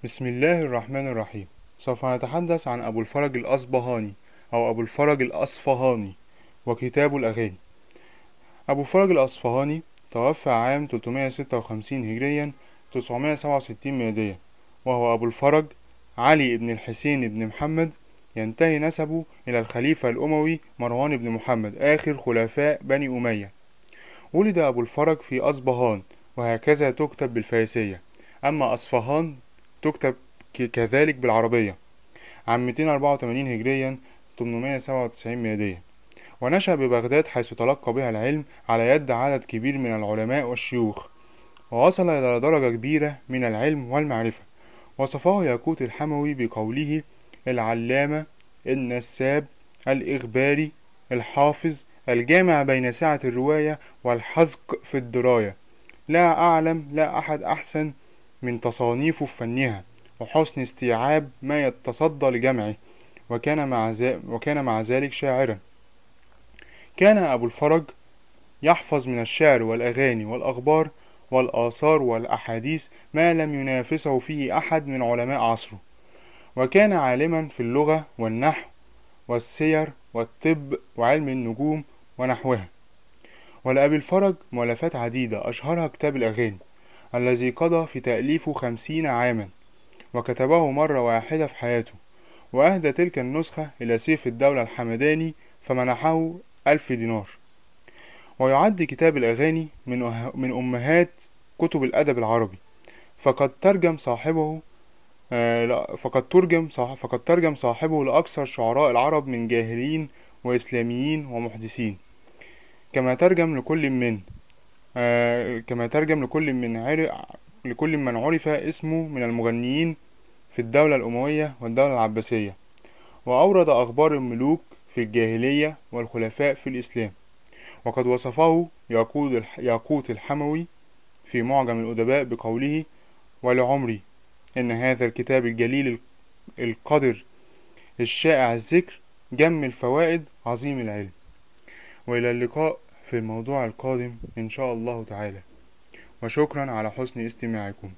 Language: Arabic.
بسم الله الرحمن الرحيم. سوف نتحدث عن أبو الفرج الأصبهاني أو أبو الفرج الأصفهاني وكتاب الأغاني. أبو الفرج الأصفهاني توفى عام 356 هجريا 967 ميلاديا، وهو أبو الفرج علي بن الحسين بن محمد، ينتهي نسبه إلى الخليفة الأموي مروان بن محمد آخر خلفاء بني أمية. ولد أبو الفرج في أصبهان، وهكذا تكتب بالفارسية، أما أصفهان تكتب كذلك بالعربية، عام 284 هجريا 897 ميلادية. ونشأ ببغداد حيث تلقى بها العلم على يد عدد كبير من العلماء والشيوخ، ووصل إلى درجة كبيرة من العلم والمعرفة. وصفه ياقوت الحموي بقوله: العلامة، النساب، الإخباري، الحافظ، الجامع بين سعة الرواية والحذق في الدراية. لا أحد أحسن من تصانيفه في فنها وحسن استيعاب ما يتصدى لجمعه. وكان مع ذلك شاعرا. كان أبو الفرج يحفظ من الشعر والأغاني والأخبار والآثار والأحاديث ما لم ينافسه فيه أحد من علماء عصره. وكان عالما في اللغة والنحو والسير والطب وعلم النجوم ونحوها. ولأبي الفرج مؤلفات عديدة، أشهرها كتاب الأغاني الذي قضى في تأليفه 50 عاما، وكتبه مرة واحدة في حياته، وأهدى تلك النسخة إلى سيف الدولة الحمداني فمنحه 1000 دينار. ويعد كتاب الأغاني من أمهات كتب الأدب العربي، فقد ترجم صاحبه فقد ترجم صاحبه لأكثر شعراء العرب من جاهلين وإسلاميين ومحدثين، كما ترجم لكل من كما ترجم لكل من عرف اسمه من المغنيين في الدولة الأموية والدولة العباسية. وأورد أخبار الملوك في الجاهلية والخلفاء في الإسلام. وقد وصفه ياقوت الحموي في معجم الأدباء بقوله: ولعمري إن هذا الكتاب الجليل القدر الشائع الذكر جم الفوائد عظيم العلم. وإلى اللقاء في الموضوع القادم إن شاء الله تعالى، وشكرا على حسن استماعكم.